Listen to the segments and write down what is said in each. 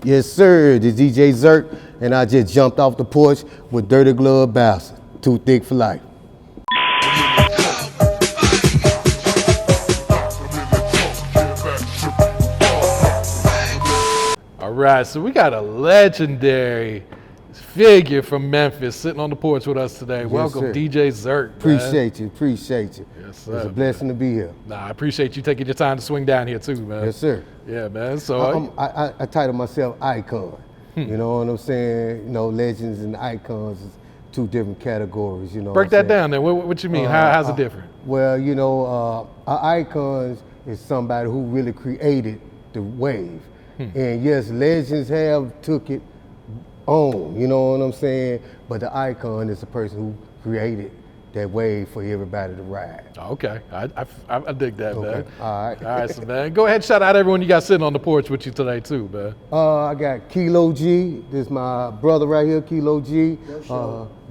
Yes, sir. This DJ Zirk, and I just jumped off the porch with Dirty Glove Bastard. Too thick for life. All right, so we got a legendary figure from Memphis sitting on the porch with us today. Yes, Welcome, sir. DJ Zirk. Appreciate you. Yes, sir. It's a blessing to be here. Nah, I appreciate you taking your time to swing down here too, man. Yes, sir. Yeah, man. So I title myself Icon. You know what I'm saying? You know, legends and icons is two different categories. You know. break that down then. What you mean? How's it different? Well, you know, icons is somebody who really created the wave. And yes, legends have took it on, you know what I'm saying? But the icon is the person who created that wave for everybody to ride. Okay, I dig that, man. All right. All right, so man, go ahead and shout out everyone you got sitting on the porch with you today too, man. I got Kilo G. This is my brother right here, Kilo G.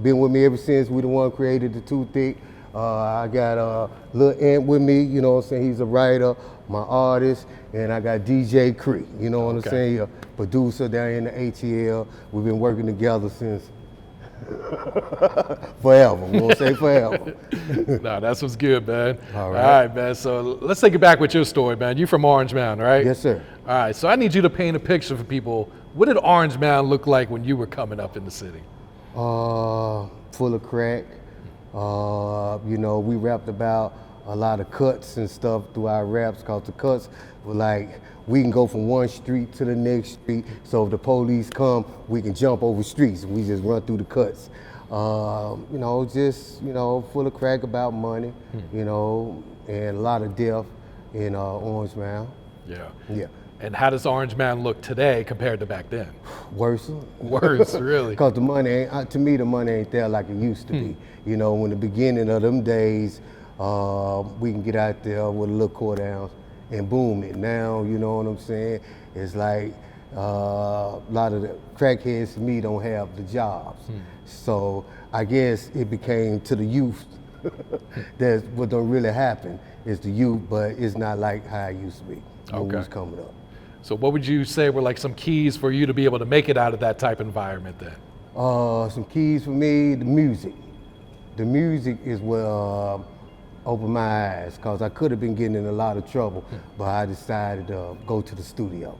Been with me ever since we the one created the Too Thick. I got Lil Ant with me, you know what I'm saying? He's a writer, my artist, and I got DJ Cree, you know what I'm saying? A producer down in the ATL. We've been working together since forever. We won't say forever. Nah, that's what's good, man. All right. All right, man. So let's take it back with your story, man. You from Orange Mound, right? Yes, sir. All right, so I need you to paint a picture for people. What did Orange Mound look like when you were coming up in the city? Full of crack. You know, we rapped about a lot of cuts and stuff through our raps, because the cuts were like, we can go from one street to the next street, so if the police come, we can jump over streets. We just run through the cuts. You know, just, you know, full of crack about money, you know, and a lot of death in Orange Mound. Yeah. And how does Orange Mound look today compared to back then? Worse. Worse, really? Because the money ain't, to me, the money ain't there like it used to be. You know, when the beginning of them days, we can get out there with a little quarter ounce and boom it. Now, you know what I'm saying? It's like a lot of the crackheads to me don't have the jobs. So I guess it became to the youth. That's what don't really happen is the youth, but it's not like how it used to be when we was coming up. So what would you say were like some keys for you to be able to make it out of that type of environment then? Some keys for me, the music. The music is what opened my eyes, because I could have been getting in a lot of trouble, but I decided to go to the studio.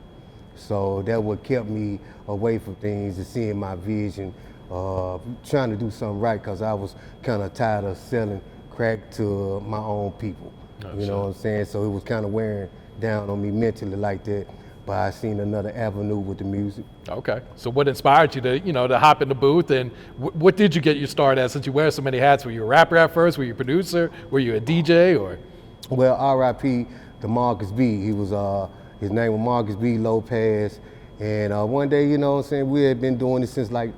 So that what kept me away from things and seeing my vision, trying to do something right, because I was kind of tired of selling crack to my own people. You know what I'm saying? So it was kind of wearing down on me mentally like that. But I seen another avenue with the music. Okay. So what inspired you to, you know, to hop in the booth, and what did you get your start at, since you wear so many hats? Were you a rapper at first? Were you a producer? Were you a DJ or? Well, R.I.P. to Marcus B. He was, his name was Marcus B. Lopez. And one day, you know what I'm saying, we had been doing this since like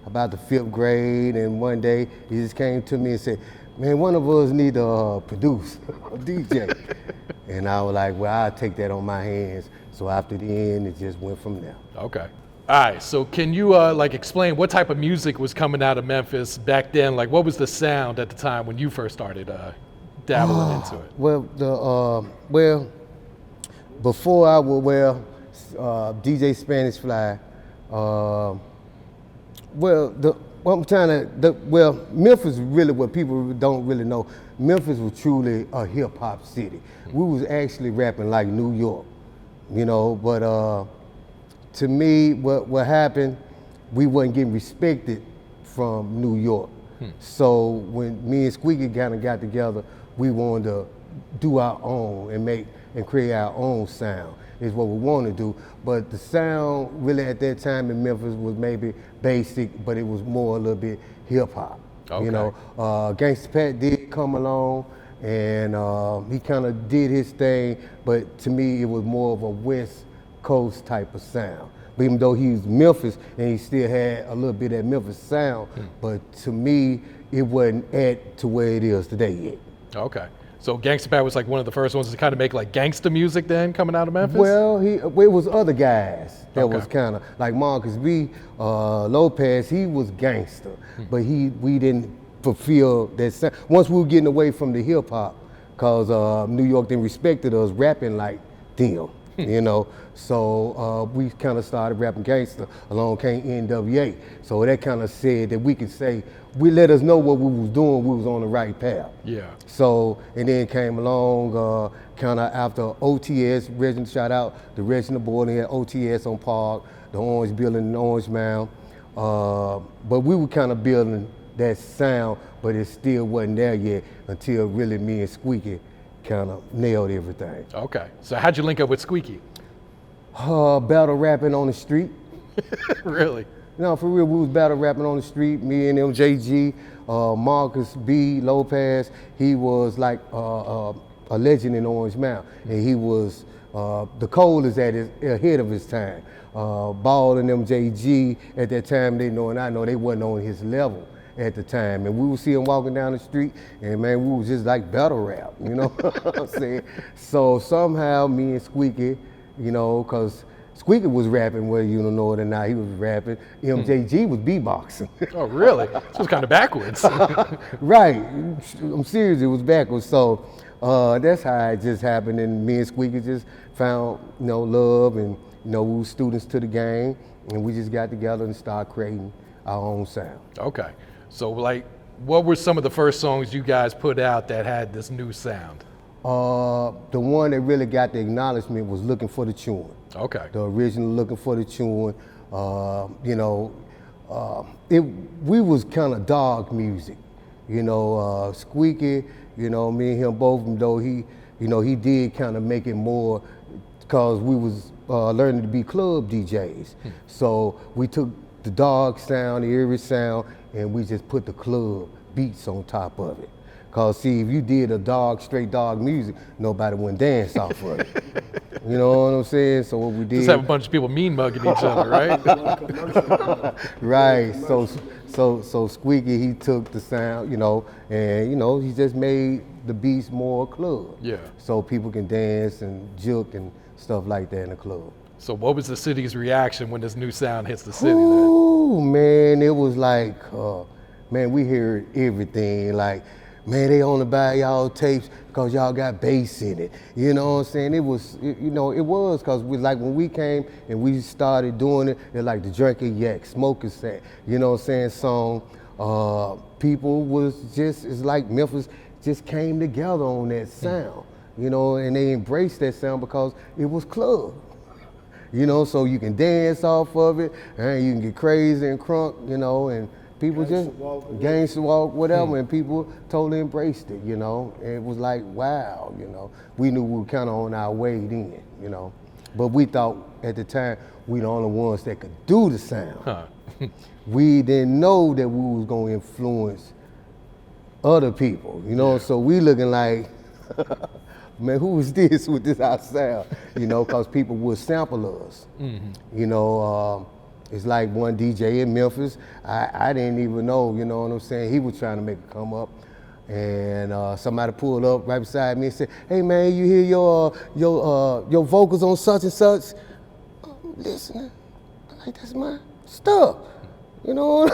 about the 5th grade. And one day he just came to me and said, man, one of us need to produce a DJ. And I was like, well, I'll take that on my hands. So after the end, it just went from there. Okay. All right, so can you like explain what type of music was coming out of Memphis back then? Like, what was the sound at the time when you first started dabbling into it? Well, before I would wear DJ Spanish Fly, Memphis really, what people don't really know, Memphis was truly a hip hop city. We was actually rapping like New York, you know, but to me, what happened, we wasn't getting respected from New York. So when me and Squeeky kind of got together, we wanted to do our own and create our own sound, is what we want to do. But the sound really at that time in Memphis was maybe basic, but it was more a little bit hip hop. Okay. You know, Gangsta Pat did come along, and he kind of did his thing, but to me it was more of a West Coast type of sound. But even though he was Memphis and he still had a little bit of that Memphis sound, but to me it wasn't to where it is today yet. Okay. So Gangsta Pat was like one of the first ones to kind of make like gangsta music then coming out of Memphis? Well, it was other guys that was kind of like Marcus B. Lopez. He was gangster, but we didn't fulfill that sound. Once we were getting away from the hip hop, cause New York didn't respected us rapping like them. you know. So we kind of started rapping gangster. Along came NWA. So that kind of said that we could say, we let us know what we was doing, we was on the right path. Yeah. So, and then came along kind of after OTS, Reginald, shout out the Reginald Boarding had OTS on Park, the Orange Building in Orange Mound. But we were kind of building that sound, but it still wasn't there yet until really me and Squeeky kind of nailed everything. Okay. So how'd you link up with Squeeky? Battle rapping on the street. Really? No, for real, we was battle rapping on the street, me and MJG, Marcus B. Lopez. He was like a legend in Orange Mound, and he was the coldest ahead of his time. Ball and MJG at that time, they know and I know they wasn't on his level at the time. And we would see him walking down the street, and man, we was just like battle rap, you know what I'm saying? So somehow me and Squeeky, you know, cause Squeeky was rapping, whether you don't know it or not, he was rapping. MJG was beatboxing. Oh, really? So it was kind of backwards. Right, I'm serious, it was backwards. So that's how it just happened, and me and Squeaky just found, you know, love, and you know, we were students to the game, and we just got together and started creating our own sound. Okay, so like, what were some of the first songs you guys put out that had this new sound? The one that really got the acknowledgement was Looking for the Chewin. Okay. The original Looking for the Chewin. You know, we was kind of dog music. You know, Squeaky, you know, me and him both, though he did kind of make it more, because we was learning to be club DJs. So we took the dog sound, the eerie sound, and we just put the club beats on top of it. Cause see, if you did straight dog music, nobody wouldn't dance off of it. You know what I'm saying? So what we did, just have a bunch of people mean mugging each other, right? Right. So Squeaky, he took the sound, you know, and you know, he just made the beats more club. Yeah. So people can dance and juke and stuff like that in the club. So what was the city's reaction when this new sound hits the city? Ooh, man, it was like, man, we heard everything. Like, man, they only buy y'all tapes because y'all got bass in it. You know what I'm saying? It was, you know, it was because like when we came and we started doing it, they're like the Drinking Yak, Smoking Sack, you know what I'm saying, song. People was just, it's like Memphis just came together on that sound, you know, and they embraced that sound because it was club. You know, so you can dance off of it, and you can get crazy and crunk, you know, and people just gangsta walk, whatever, and people totally embraced it, you know. And it was like, wow, you know. We knew we were kind of on our way then, you know. But we thought at the time we the only ones that could do the sound. We didn't know that we was gonna influence other people, you know. So we looking like, man, who is this with this our sound? You know, because people would sample us. You know, it's like one DJ in Memphis, I didn't even know, you know what I'm saying? He was trying to make a come up, and somebody pulled up right beside me and said, "Hey man, you hear your vocals on such and such?" I'm listening, like that's my stuff, you know,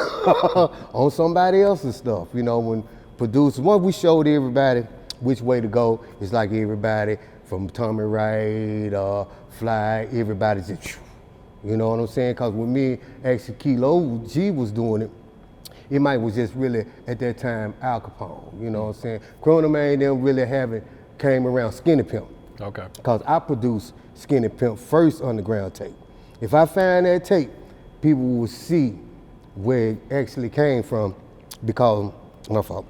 on somebody else's stuff. You know, when producers, once we showed everybody which way to go, it's like everybody from Tommy Wright, Fly, everybody just, you know what I'm saying? Because with me, actually Kilo G was doing it, it might was just really, at that time, Al Capone, you know what I'm saying? Chrono Man, them really haven't came around Skinny Pimp. Okay. Because I produced Skinny Pimp first underground tape. If I find that tape, people will see where it actually came from, because, my fault,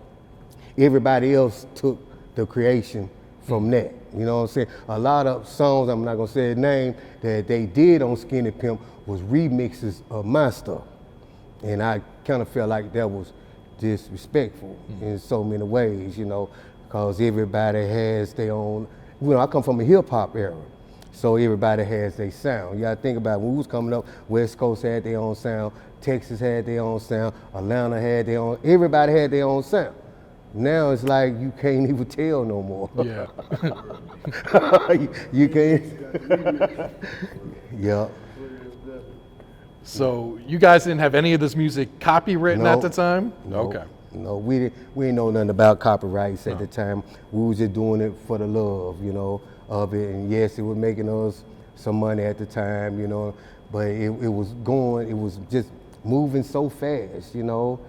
everybody else took the creation from that. You know what I'm saying? A lot of songs, I'm not gonna say the name, that they did on Skinny Pimp was remixes of my stuff. And I kind of felt like that was disrespectful in so many ways, you know, because everybody has their own, you know, I come from a hip hop era, so everybody has their sound. You gotta think about it. When we was coming up, West Coast had their own sound, Texas had their own sound, Atlanta had their own, everybody had their own sound. Now it's like you can't even tell no more. Yeah. you can't. Yeah. So you guys didn't have any of this music copywritten at the time? No. Okay. No, we didn't know nothing about copyrights at the time. We was just doing it for the love, you know, of it. And yes, it was making us some money at the time, you know, but it was going, it was just moving so fast, you know.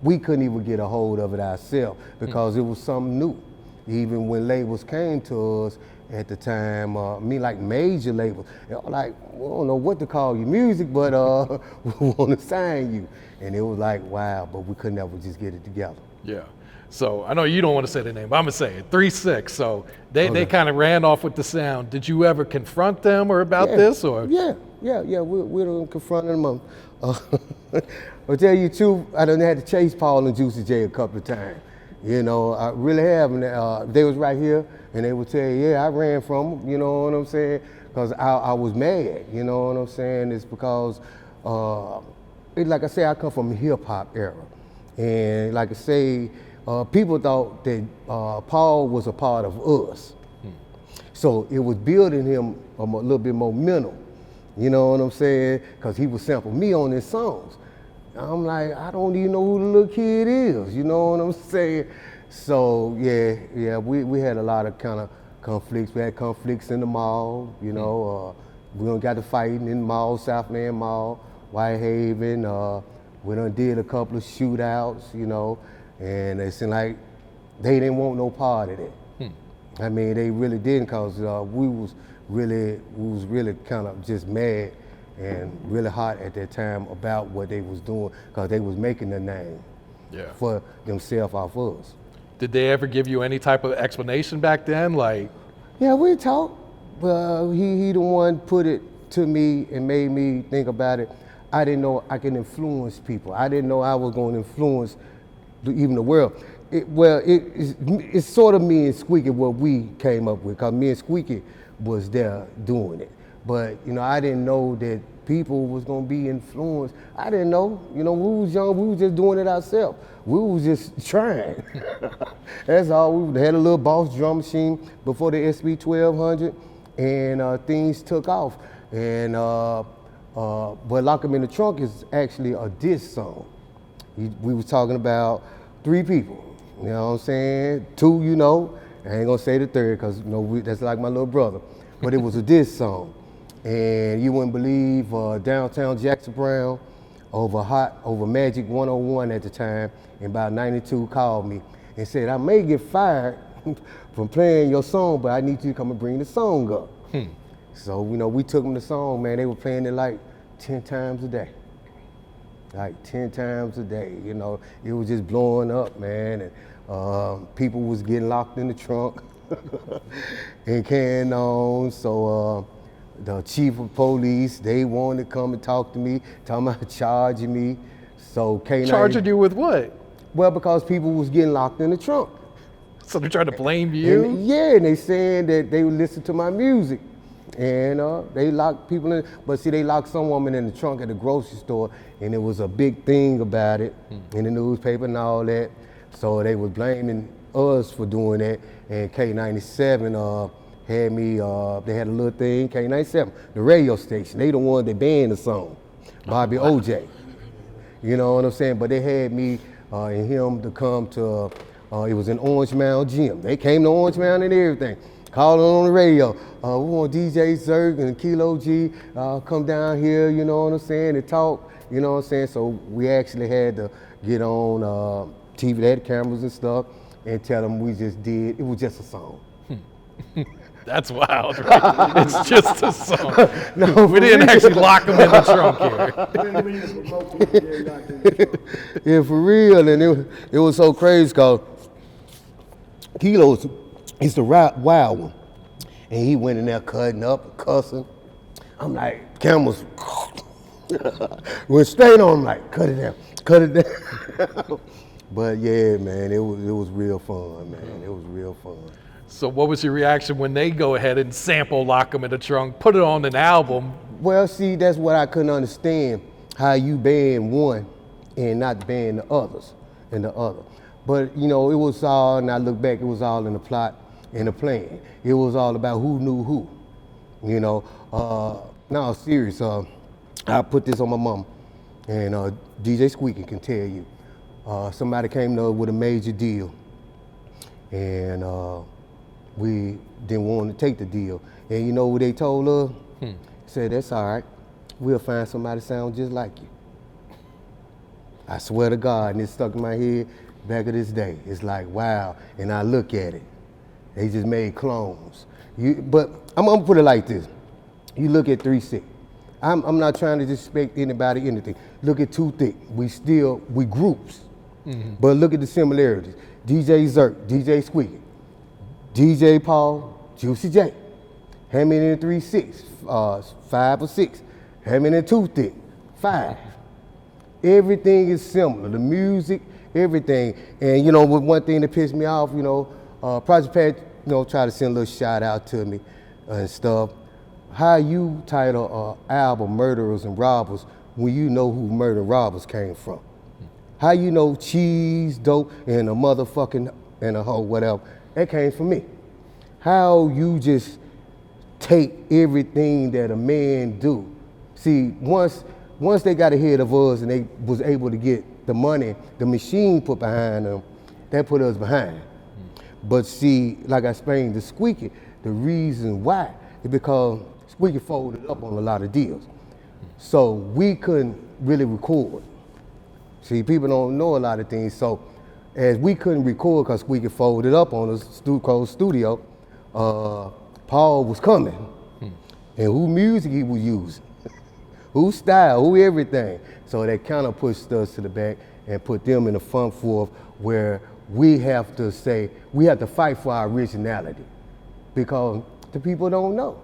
We couldn't even get a hold of it ourselves because it was something new. Even when labels came to us at the time, like major labels, like, we don't know what to call your music, but we want to sign you. And it was like, wow, but we couldn't ever just get it together. Yeah. So I know you don't want to say the name, but I'm gonna say it. 3 6. So they kind of ran off with the sound. Did you ever confront them or about this or? Yeah. We done confronted them. I'll tell you the truth, I done had to chase Paul and Juicy J a couple of times. You know, I really have. And they was right here, and they would tell you, yeah, I ran from them. You know what I'm saying? Because I was mad. You know what I'm saying? It's because, like I say, I come from a hip hop era, and like I say. People thought that Paul was a part of us. So it was building him a little bit more mental, you know what I'm saying? Because he would sample me on his songs. I'm like, I don't even know who the little kid is, you know what I'm saying? So yeah, we had a lot of kind of conflicts. We had conflicts in the mall, you know. We done got to fighting in the mall, Southland Mall, Whitehaven. We done did a couple of shootouts, you know. And it seemed like they didn't want no part of that. I mean, they really didn't, cause we was really kind of just mad and really hot at that time about what they was doing, cause they was making a name for themselves off us. Did they ever give you any type of explanation back then, like? Yeah, we talked. But he the one put it to me and made me think about it. I didn't know I can influence people. I didn't know I was going to influence even the world. It's sort of me and Squeeky what we came up with, because me and Squeeky was there doing it. But, you know, I didn't know that people was gonna be influenced. I didn't know. You know, we was young, we was just doing it ourselves. We was just trying. That's all. We had a little Boss drum machine before the SB 1200, and things took off. And but Lock 'Em in the Trunk is actually a diss song. We was talking about 3 people, you know what I'm saying? 2, you know, I ain't gonna say the third, cause you know, that's like my little brother. But it was a diss song. And you wouldn't believe downtown Jackson Brown over Magic 101 at the time, in about 92 called me and said, I may get fired from playing your song, but I need you to come and bring the song up. So, you know, we took them the song, man, they were playing it like 10 times a day. Like 10 times a day, you know. It was just blowing up, man, and people was getting locked in the trunk and carrying on. So the chief of police, they wanted to come and talk to me, talking about charging me. So K9. Charging you with what? Well, because people was getting locked in the trunk. So they're trying to blame you? And they saying that they would listen to my music. And they locked people in, but see, they locked some woman in the trunk at the grocery store, and it was a big thing about it in the newspaper and all that. So they was blaming us for doing that, and K97 had me, they had a little thing, K97, the radio station, they the one that banned the song, Bobby OJ. You know what I'm saying? But they had me and him to come to, it was in Orange Mound gym. They came to Orange Mound and everything. Calling on the radio, we want DJ Zirk and Kilo G come down here, you know what I'm saying, and talk, you know what I'm saying. So we actually had to get on TV, they had cameras and stuff, and tell them we just did, it was just a song. That's wild, right? It's just a song. No, we didn't actually lock them in the trunk here. Yeah, for real, and it was so crazy, because Kilo's, he's the wild one. And he went in there cutting up, cussing. I'm like, cameras, went straight on him, like, cut it down. But yeah, man, it was real fun, man. It was real fun. So what was your reaction when they go ahead and sample Lock 'Em in the Trunk, put it on an album? Well, see, that's what I couldn't understand, how you ban one and not ban the others and the other. But, you know, it was all, and I look back, it was all in the plot and the plan. It was all about who knew who, you know. Now, serious, I put this on my mom, and DJ Squeeky can tell you. Somebody came to with a major deal, and we didn't want to take the deal. And you know what they told us? Said, that's all right. We'll find somebody sound just like you. I swear to God, and it stuck in my head back of this day. It's like, wow, and I look at it. They just made clones. But I'm gonna put it like this. You look at 3 6. I'm not trying to disrespect anybody, anything. Look at 2 Thick. We groups. But look at the similarities. DJ Zirk, DJ Squeeky, DJ Paul, Juicy J. Hammond in 3 6, 5 or 6. Hammond in 2 Thick, 5. Everything is similar. The music, everything. And you know, one thing that pissed me off, you know, Project Pat, you know, try to send a little shout out to me and stuff. How you title an album Murderers and Robbers when you know who Murder Robbers came from? How you know cheese, dope, and a motherfucking, and a hoe, whatever, that came from me. How you just take everything that a man do. See, once they got ahead of us and they was able to get the money, the machine put behind them, that put us behind. But see, like I explained, the Squeeky, the reason why is because Squeeky folded up on a lot of deals. So we couldn't really record. See, people don't know a lot of things. So as we couldn't record because Squeeky folded up on us, closed studio, Paul was coming. And who music he was using, who style, who everything. So that kind of pushed us to the back and put them in the front fourth where we have to say, we have to fight for our originality because the people don't know.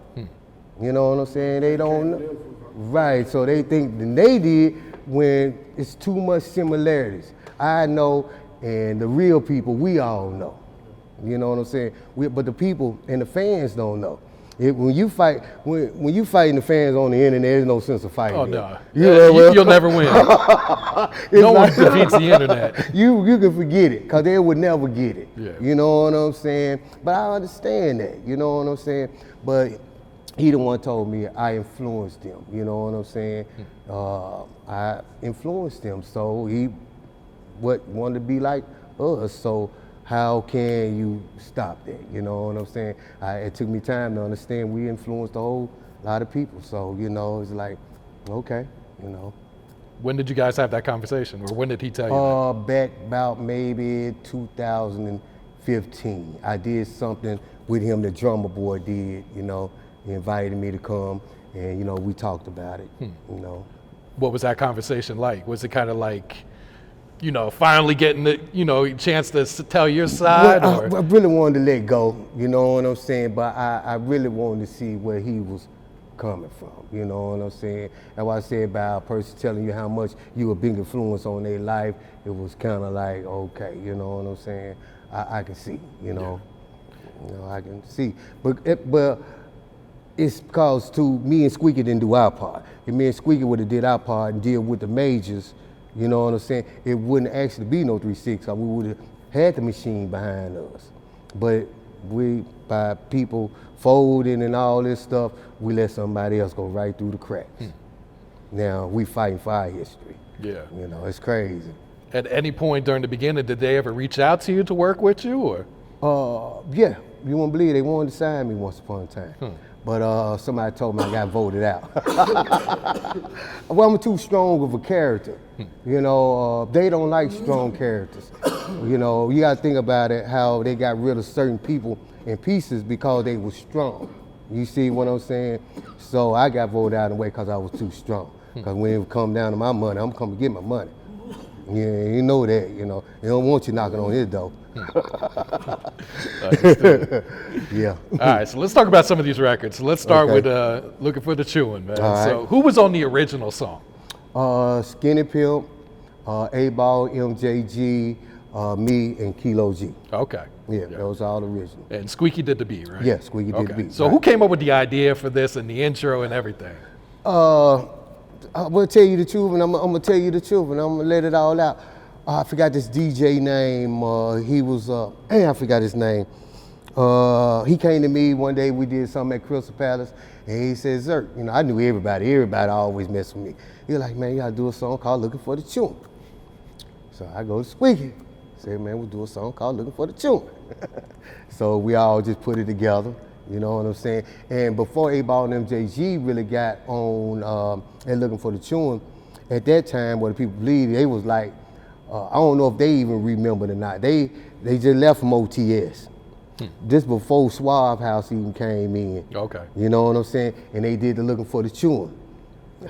You know what I'm saying? They don't know. Right, so they think than they did when it's too much similarities. I know, and the real people, we all know. You know what I'm saying? But the people and the fans don't know. When you fight, when you fighting the fans on the internet, there's no sense of fighting. Oh no, you'll never win. No one defeats the internet. You can forget it, cause they would never get it. Yeah. You know what I'm saying? But I understand that. You know what I'm saying? But he the one told me I influenced him. You know what I'm saying? I influenced him, so he wanted to be like us. So how can you stop that? You know what I'm saying? It took me time to understand we influenced a whole lot of people. So, you know, it's like, okay, you know. When did you guys have that conversation, or when did he tell you that? Back about maybe 2015. I did something with him the drummer boy did, you know. He invited me to come, and, you know, we talked about it, you know. What was that conversation like? Was it kind of like, you know, finally getting the, you know, chance to tell your side? Well, I really wanted to let go, you know what I'm saying? But I really wanted to see where he was coming from, you know what I'm saying? And what I said about a person telling you how much you a big influence on their life, it was kind of like, okay, you know what I'm saying? I can see, you know. Yeah. You know, I can see. But it's because me and Squeeky didn't do our part. If me and Squeeky would have did our part and deal with the majors, you know what I'm saying, it wouldn't actually be no 3-6, or we would have had the machine behind us. But by people folding and all this stuff, we let somebody else go right through the cracks. Now we fighting for our history. Yeah. You know, it's crazy. At any point during the beginning, did they ever reach out to you to work with you, or? Yeah, you won't believe they wanted to sign me once upon a time. But somebody told me I got voted out. Well, I'm too strong of a character. You know, they don't like strong characters. You know, you gotta think about it, how they got rid of certain people in pieces because they were strong. You see what I'm saying? So I got voted out of the way because I was too strong. Because when it come down to my money, I'm coming to get my money. Yeah, you know that, you know. They don't want you knocking on his door. Yeah. All right, so let's talk about some of these records. So let's start with Looking for the Chewin, man. All right. So who was on the original song? Skinny Pimp, A-Ball, MJG, me, and Kilo G. Okay. Yeah, those are all original. And Squeeky did the beat, right? Yeah, Squeaky did the beat. So who came up with the idea for this and the intro and everything? I'm gonna tell you the truth, and I'm gonna tell you the truth, and I'm gonna let it all out. I forgot this DJ name. He was, I forgot his name. He came to me one day, we did something at Crystal Palace, and he said, Zirk, you know, I knew everybody always messed with me. He was like, man, you gotta do a song called Looking for the Chewin. So I go to Squeaky. Said, man, we'll do a song called Looking for the Chewin. So we all just put it together, you know what I'm saying? And before 8Ball and MJG really got on and Looking for the Chewin, at that time, what the people believe, they was like, I don't know if they even remembered or not. They just left from OTS. This before Suave House even came in. Okay. You know what I'm saying? And they did the Looking for the Chewin.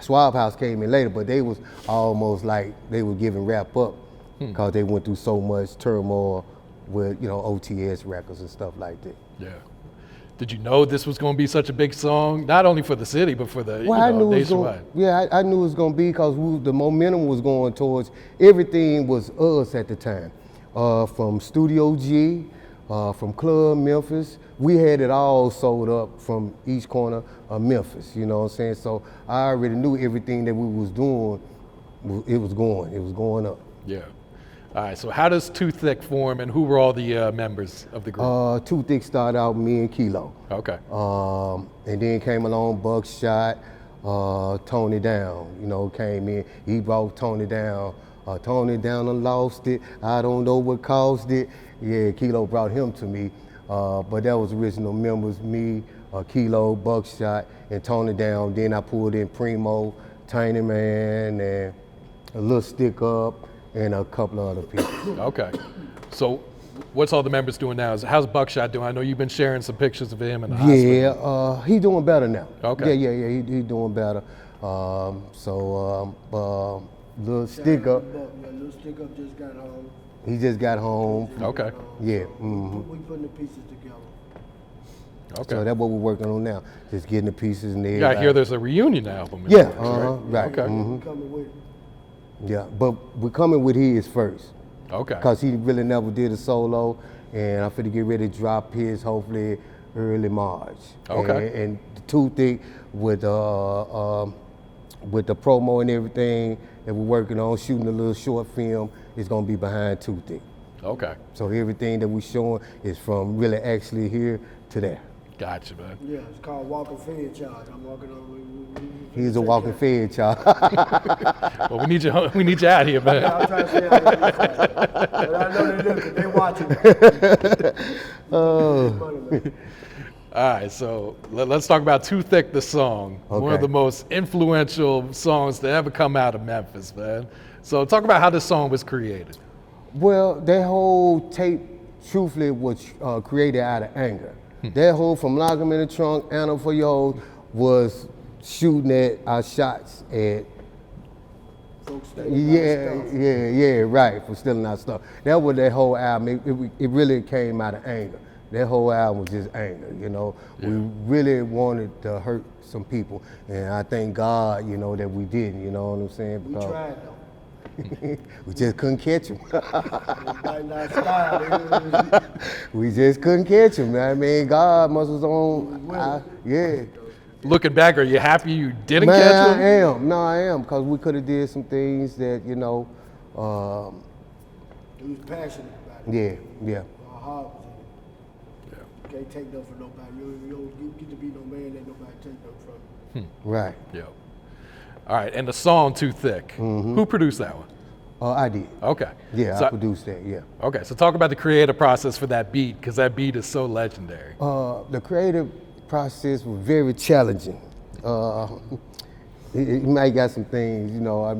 Suave House came in later, but they was almost like they were giving rap up because they went through so much turmoil with, you know, OTS records and stuff like that. Yeah. Did you know this was going to be such a big song, not only for the city, but for the Well, I knew nationwide? I knew it was going to be because the momentum was going towards, everything was us at the time. From Studio G, from Club Memphis, we had it all sold up from each corner of Memphis, you know what I'm saying? So I already knew everything that we was doing, it was going up. Yeah. All right, so how does Too Thick form, and who were all the members of the group? Too Thick started out me and Kilo. Okay. And then came along Buckshot, Tony Down, you know, came in. He brought Tony Down. Tony Down and lost it. I don't know what caused it. Yeah, Kilo brought him to me. But that was original members, me, Kilo, Buckshot, and Tony Down. Then I pulled in Primo, Tiny Man, and a little Stick Up, and a couple of other people. Okay. So what's all the members doing now? How's Buckshot doing? I know you've been sharing some pictures of him in the hospital. Yeah, he doing better now. Okay. Yeah, he doing better. Little Stick Up. Yeah, Little Stick Up just got home. He just got home. Okay. Yeah. We putting the pieces together. Okay. So that's what we're working on now. Just getting the pieces in there. Yeah, I hear there's a reunion album. in Yeah, the works, right. Okay. Mhm. Coming with it. Yeah, but we're coming with his first. Okay. Because he really never did a solo, and I'm finna get ready to drop his hopefully early March. Okay. And the Too Thick with the promo and everything that we're working on, shooting a little short film, is gonna be behind Too Thick. Okay. So everything that we're showing is from really actually here to there. Gotcha, man. Yeah, it's called Walking Fed Child. I'm walking on. He's a walking fed child. Well, we need you out here, man. I'm trying to say how it is, but I know they looking. They watching. Oh. All right, so let's talk about Too Thick, the song. One of Okay. the most influential songs to ever come out of Memphis, man. So talk about how this song was created. Well, that whole tape, truthfully, was created out of anger. That whole From Lock 'em in the Trunk, Anna for Yo, was shooting at our shots at, Folks stealing yeah, right, for stealing our stuff. That was that whole album. It really came out of anger. That whole album was just anger, you know. We really wanted to hurt some people, and I thank God, you know, that we didn't, you know what I'm saying? We Because tried though. we just couldn't catch him. Might not style. We just couldn't catch him. I mean, God must was on. Yeah. Looking back, are you happy you didn't Man, catch him? I am. No, I am, because we could have did some things that, you know, He was passionate about it. yeah. Our heart was in it. You can't take no from nobody. You get to be no man that nobody take no from. Right. Yeah. All right, and the song Too Thick. Who produced that one? I did. Okay. Yeah, So- I produced that, yeah. Okay, so talk about the creative process for that beat, because that beat is so legendary. The creative process was very challenging. It might got some things, you know, I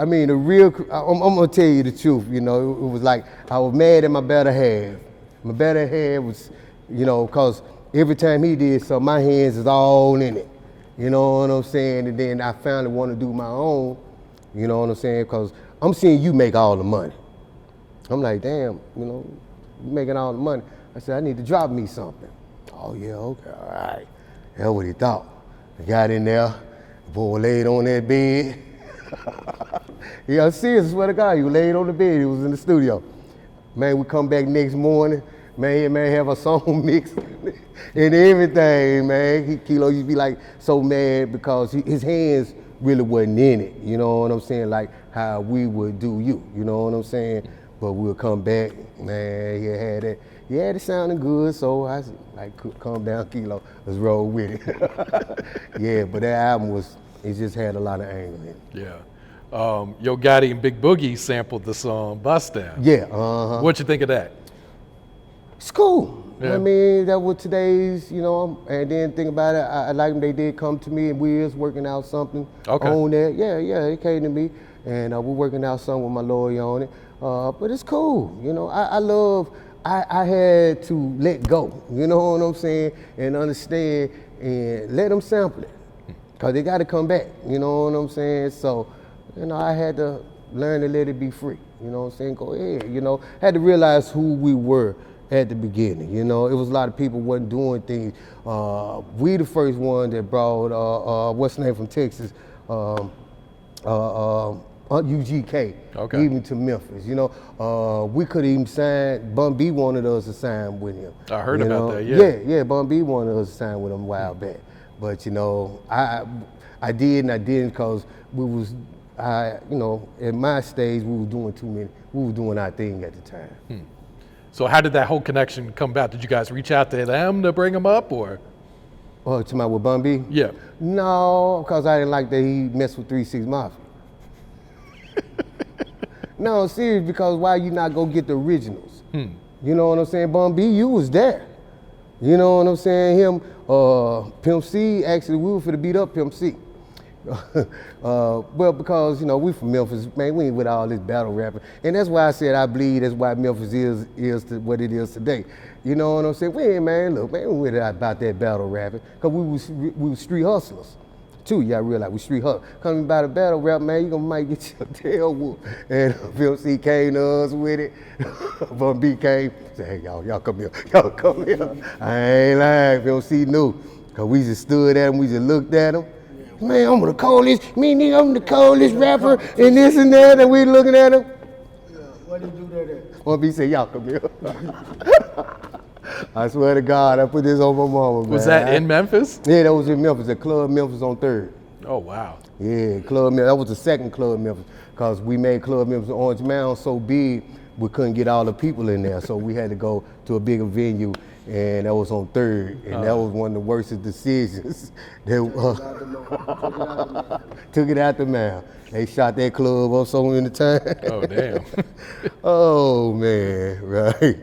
mean, the real, I'm gonna tell you the truth, you know, it was like, I was mad at my better half. My better half was, you know, cause every time he did something, my hands is all in it. You know what I'm saying? And then I finally want to do my own, you know what I'm saying? Cause I'm seeing you make all the money. I'm like, damn, you know, you making all the money. I said, I need to drop me something. Oh yeah, okay, all right. That's what he thought. I got in there, the boy laid on that bed. Yeah, I'm serious, I swear to God, he laid on the bed, he was in the studio. Man, we come back next morning, man, have a song mixed and everything, man. Kilo used to be like so mad because his hands really wasn't in it, you know what I'm saying? Like how we would do you know what I'm saying? But we'll come back, man, he had it sounding good, so I was like, calm down, Kilo, let's roll with it. Yeah, but that album it just had a lot of anger in it. Yeah. Yo Gotti and Big Boogie sampled the song Bust Down. Yeah, What you think of that? It's cool. Yeah. I mean, that was today's, and then think about it, I like them, they did come to me and we is working out something on that. Yeah, they came to me and we're working out something with my lawyer on it. But it's cool, I had to let go, you know what I'm saying, and understand and let them sample it. Cause they gotta come back, you know what I'm saying? So, I had to learn to let it be free, you know what I'm saying? Go ahead, had to realize who we were at the beginning, It was a lot of people wasn't doing things. We the first one that brought, what's the name from Texas? UGK, even to Memphis, we could even sign, Bun B wanted us to sign with him. I heard about that, Yeah, Bun B wanted us to sign with him a while back. But, I did and I didn't because we was, at my stage, we was doing too many, we was doing our thing at the time. So how did that whole connection come about? Did you guys reach out to them to bring him up, or? Oh, to my with Bun B? Yeah. No, because I didn't like that he messed with 3-6 Mafia. No, serious, because why you not go get the originals? You know what I'm saying? Bun B, you was there. You know what I'm saying? Him, Pimp C, actually, we were finna beat up Pimp C. Well, because, we from Memphis, man, we ain't with all this battle rapping. And that's why I said I believe that's why Memphis is to what it is today. You know what I'm saying? We ain't, man, look, man, we ain't with about that battle rapping. Because we was street hustlers. Too, y'all realize we street hustlers. Coming about a battle rap, man, you might get your tail whooped. And Pimp C came to us with it. Bun B came, said, hey, y'all come here. Y'all come here. I ain't lying, Pimp C knew. Because we just stood at him, we just looked at him. Man, I'm the coldest, I'm the coldest rapper, and this and that, and we looking at him. Yeah, why did you do that at? Bun B said, y'all come here. I swear to God, I put this on my mama, man. Was that in Memphis? Yeah, that was in Memphis, at Club Memphis on 3rd. Oh, wow. Yeah, Club Memphis, that was the second Club Memphis, because we made Club Memphis Orange Mound so big, we couldn't get all the people in there, so we had to go to a bigger venue, and that was on 3rd, and that was one of the worst decisions. Took it out the mouth. They shot that club up so many times. Oh, damn. Oh, man, right.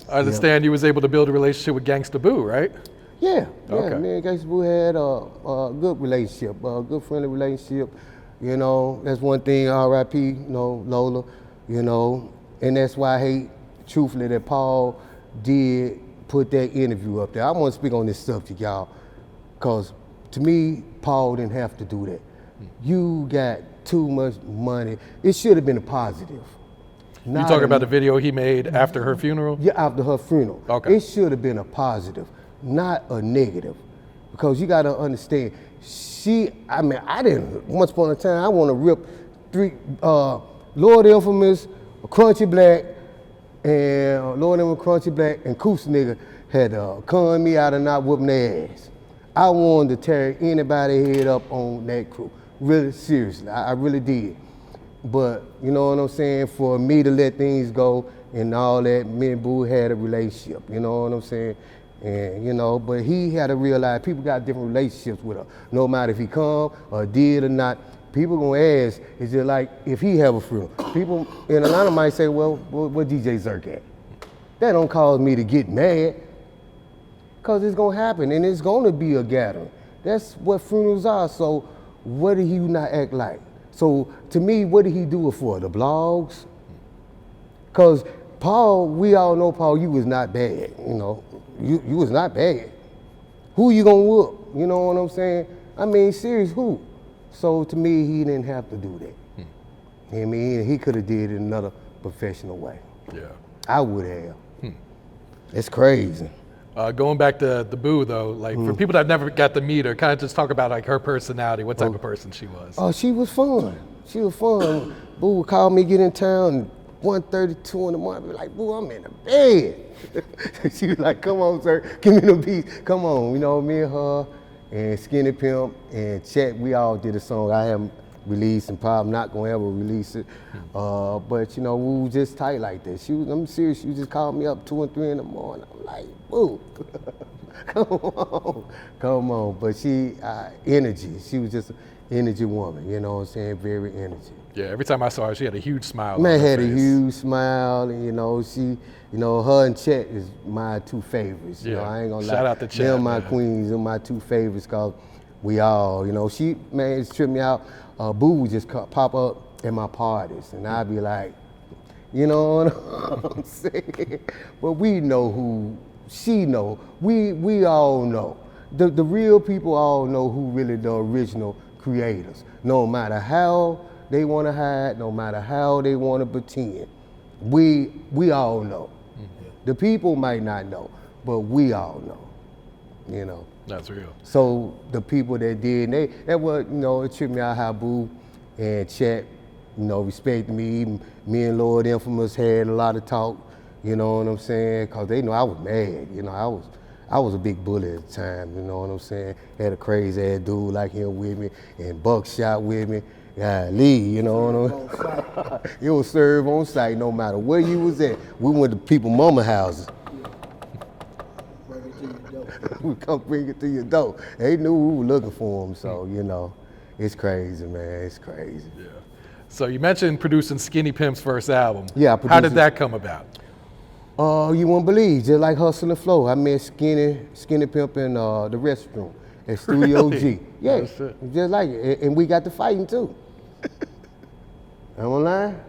I understand you was able to build a relationship with Gangsta Boo, right? Yeah, Okay. me and Gangsta Boo had a good relationship, a good friendly relationship. That's one thing, R.I.P., Lola, and that's why I hate, truthfully, that Paul did put that interview up there. I want to speak on this subject, y'all, because to me, Paul didn't have to do that. You got too much money. It should have been a positive. You talking about the video he made after her funeral? Yeah, after her funeral. Okay. It should have been a positive, not a negative. Because you got to understand, I didn't, once upon a time, I want to rip three, Lord Infamous, Crunchy Black, and Lord Infamous, Crunchy Black, and Coos nigga had con me out of not whooping their ass. I wanted to tear anybody's head up on that crew. Really, seriously, I really did. But, you know what I'm saying, for me to let things go and all that, me and Boo had a relationship, you know what I'm saying? And, but he had to realize people got different relationships with her. No matter if he come or did or not, people gonna ask, is it like if he have a funeral? People in Atlanta might say, well, where DJ Zirk at? That don't cause me to get mad, because it's gonna happen and it's gonna be a gathering. That's what funerals are, so what did he not act like? So to me, what did he do it for? The blogs? Because Paul, we all know, Paul, you was not bad, You was not bad. Who you gonna whoop? You know what I'm saying? I mean, serious, who? So to me, he didn't have to do that. I mean, he could have did it another professional way. Yeah. I would have. It's crazy. Going back to the Boo, though, like for people that never got to meet her, kind of just talk about like her personality, what type of person she was. Oh, she was fun. She was fun. Boo would call me, get in town, 1:32 in the morning, I'd be like, Boo, I'm in the bed. She was like, come on, sir, give me the beats. Come on, me and her and Skinny Pimp and Chet, we all did a song I haven't released and probably not gonna ever release it. But we were just tight like that. I'm serious, she just called me up 2 and 3 in the morning. I'm like, Boo, come on. But she, energy, she was just energy woman, you know what I'm saying? Very energy. Yeah, every time I saw her, she had a huge smile. Man on her had a face. huge smile, and her and Chet is my two favorites. You know, Yeah. I ain't gonna lie. Shout out to Chet, They're my man. queens, they're my two favorites, cause we all, it's tripped me out. Boo would just pop up at my parties, and I'd be like, you know what I'm saying? But we know who she know. We all know. The real people all know who really the original creators. No matter how they want to hide, no matter how they want to pretend, we all know. The people might not know, but we all know. You know. That's real. So the people that did, that was, it tripped me out how Boo and Chet, respected me. Me and Lord Infamous had a lot of talk, you know what I'm saying? Cause they know I was mad, I was a big bully at the time, you know what I'm saying? Had a crazy ass dude like him with me and Buckshot with me. Lee, you know what I'm saying? It was served on site no matter where you was at. We went to people mama houses. Bring it to your door. We come bring it to your door. They knew we were looking for them, so it's crazy, man. It's crazy. Yeah. So you mentioned producing Skinny Pimp's first album. Yeah, I How produced did it. that come about? You won't believe, just like Hustle and Flow, I met Skinny Pimp in the restroom at Studio Really? G. Yeah, Oh, shit. just like it, and we got to fighting too. I'm lying.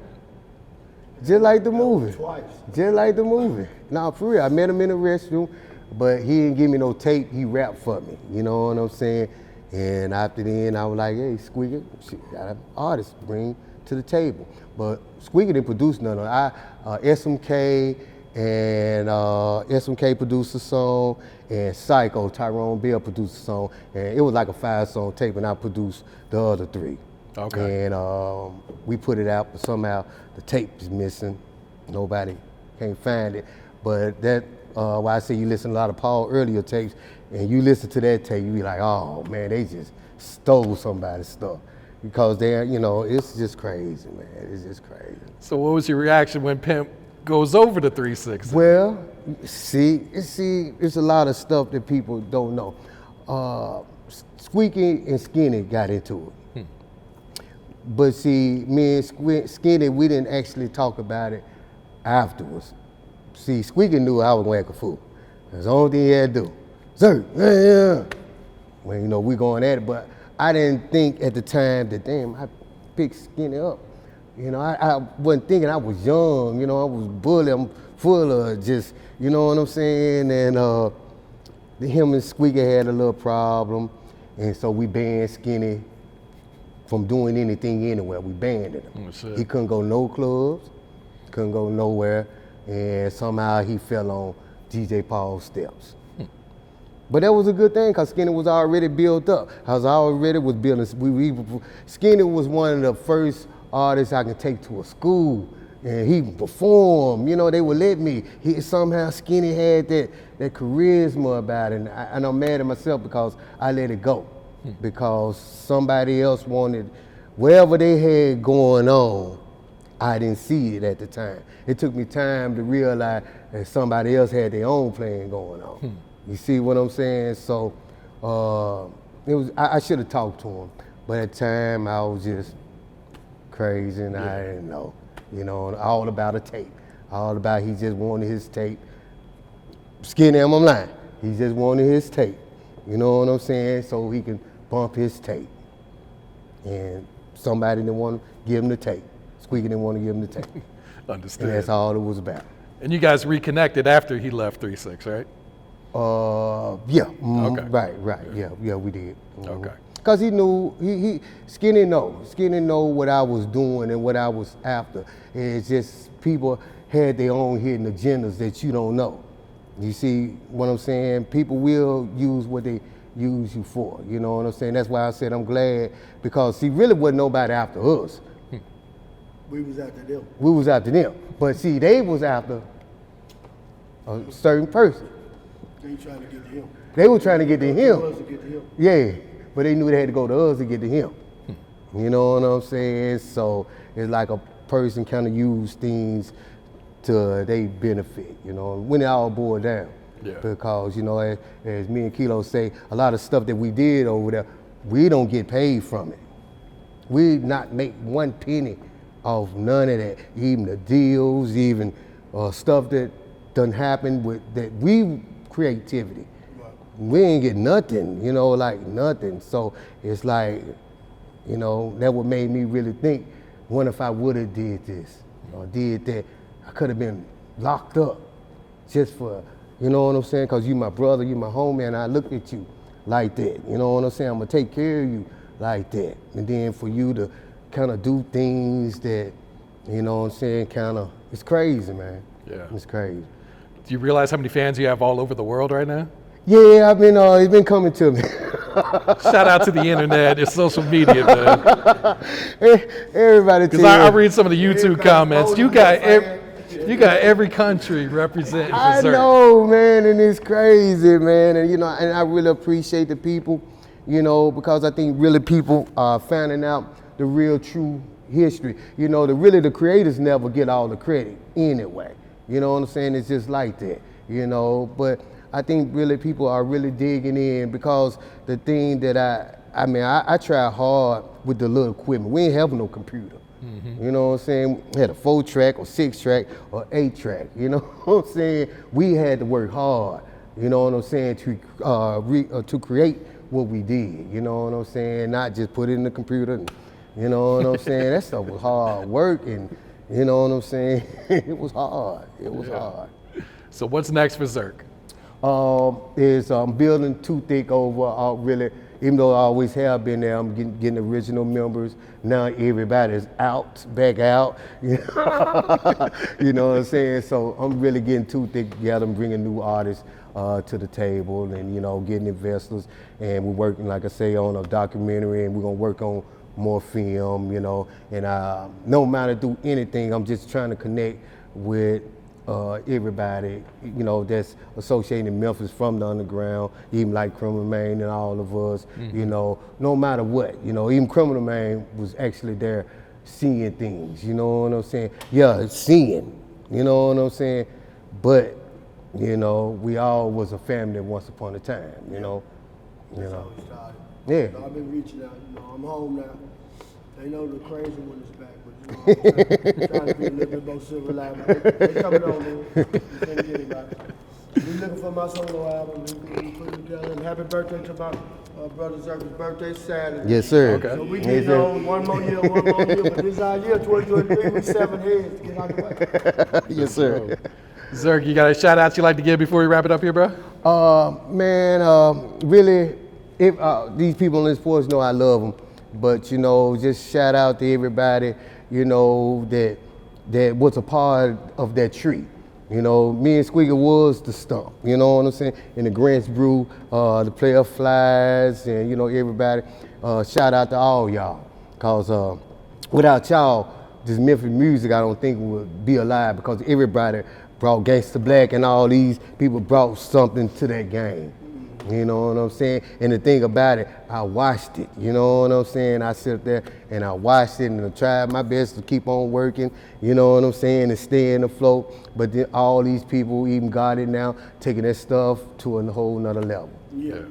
Just like the movie. Twice. Just like the movie. Nah, for real. I met him in the restroom, but he didn't give me no tape. He rapped for me. You know what I'm saying? And after then, I was like, hey, Squeeky, got an artist bring to the table. But Squeeky didn't produce none of it. SMK and SMK produced a song, and Psycho, Tyrone Bell produced a song, and it was like a 5-song tape, and I produced the other 3. Okay. And we put it out, but somehow the tape is missing. Nobody can't find it. But that, why I say you listen to a lot of Paul earlier tapes, and you listen to that tape, you be like, oh man, they just stole somebody's stuff. Because they're, it's just crazy, man. It's just crazy. So what was your reaction when Pimp goes over the 360? Well, see, it's a lot of stuff that people don't know. Squeaky and Skinny got into it. But see, me and Skinny, we didn't actually talk about it afterwards. See, Squeaky knew I was going to act a fool. That's the only thing he had to do. Zirk, yeah. Well, we going at it, but I didn't think at the time that, damn, I picked Skinny up. I wasn't thinking. I was young, I was bully. I'm full of just, you know what I'm saying? And him and Squeaky had a little problem, and so we banned Skinny from doing anything anywhere. We banned him. Oh, shit. He couldn't go no clubs, couldn't go nowhere, and somehow he fell on DJ Paul's steps. But that was a good thing, because Skinny was already built up. I was building. Skinny was one of the first artists I could take to a school, and he performed. They would let me. Somehow Skinny had that charisma about it, and I'm mad at myself because I let it go. Because somebody else wanted, whatever they had going on, I didn't see it at the time. It took me time to realize that somebody else had their own plan going on. You see what I'm saying? So I should have talked to him, but at the time I was just crazy and I didn't know. All about a tape. All about he just wanted his tape. Skinny, I'm lying. He just wanted his tape. You know what I'm saying? So he can bump his tape. And somebody didn't want to give him the tape. Squeaky didn't want to give him the tape. Understood. And that's all it was about. And you guys reconnected after he left 3-6, right? Yeah. Mm, Okay. Right. Yeah, we did. Okay. Because he knew, Skinny know what I was doing and what I was after. It's just people had their own hidden agendas that you don't know. You see what I'm saying? People will use what they use you for. You know what I'm saying? That's why I said I'm glad, because see, really wasn't nobody after us. We was after them. We was after them. But see, they was after a certain person. They trying to get to him. They were trying to get to him. Was to get to him. Yeah, but they knew they had to go to us to get to him. You know what I'm saying? So it's like a person kind of use things to their benefit, when it all boiled down. Yeah. Because, as me and Kilo say, a lot of stuff that we did over there, we don't get paid from it. We not make 1 penny off none of that. Even the deals, even stuff that done happen with that we creativity. Right. We ain't get nothing, you know, like nothing. So it's like, you know, that what made me really think, what if I would have did this or did that? I could have been locked up just for, you know what I'm saying? Cause you my brother, you my homie, and I looked at you like that. You know what I'm saying? I'm gonna take care of you like that. And then for you to kind of do things that, you know what I'm saying, kind of, it's crazy, man. Yeah. It's crazy. Do you realize how many fans you have all over the world right now? Yeah, it's been coming to me. Shout out to the internet, it's social media, man. Everybody Because I read some of the YouTube comments. You got every country representing for I Zirk. know, man, and it's crazy, man. And, you know, and I really appreciate the people, you know, because I think really people are finding out the real true history. You know, the creators never get all the credit anyway. You know what I'm saying? It's just like that, you know. But I think really people are really digging in because the thing that I try hard with the little equipment. We ain't have no computer. Mm-hmm. You know what I'm saying? We had a 4-track or 6-track or 8-track. You know what I'm saying? We had to work hard. You know what I'm saying? To create what we did. You know what I'm saying? Not just put it in the computer. And, you know what I'm saying? That stuff was hard work, and you know what I'm saying? It was hard. It was hard. So what's next for Zirk? Is building Too Thick over really, even though I always have been there, I'm getting original members. Now everybody's back out. You know what I'm saying? So I'm really getting Too Thick together. I'm bringing new artists to the table and, you know, getting investors. And we're working, like I say, on a documentary, and we're gonna work on more film, you know. And no matter do anything, I'm just trying to connect with everybody, you know, that's associated Memphis from the underground, even like Criminal Main and all of us, you know, no matter what, you know, even Criminal Main was actually there seeing things, you know what I'm saying? Yeah, seeing, you know what I'm saying? But, you know, we all was a family once upon a time, you know. That's how we started. Yeah. So I've been reaching out, you know, I'm home now. They know the crazy one is back, but you know, I'm trying to be a little bit more civilized. They coming on, man. You can't get anybody. We looking for my solo album. We put it together. And happy birthday to my brother Zirk's birthday Saturday. Yes, sir. Okay. So we getting on one more year, but this is our year, 2023, with 7 heads. Get out the way. Yes, sir. Zirk, you got a shout out you'd like to give before we wrap it up here, bro? Really, if these people on this porch know I love them, but you know, just shout out to everybody, you know, that was a part of that tree. You know, me and Squeeky was the stump, you know what I'm saying? And the Grants Brew, the Player Flies, and you know, everybody. Shout out to all y'all, cause without y'all, this Memphis music I don't think would be alive, because everybody brought Gangsta Black, and all these people brought something to that game. You know what I'm saying? And the thing about it, I watched it. You know what I'm saying? I sit there and I watched it, and I tried my best to keep on working, you know what I'm saying, and stay in the flow. But then all these people, even Gotti now, taking that stuff to a whole nother level. Yeah.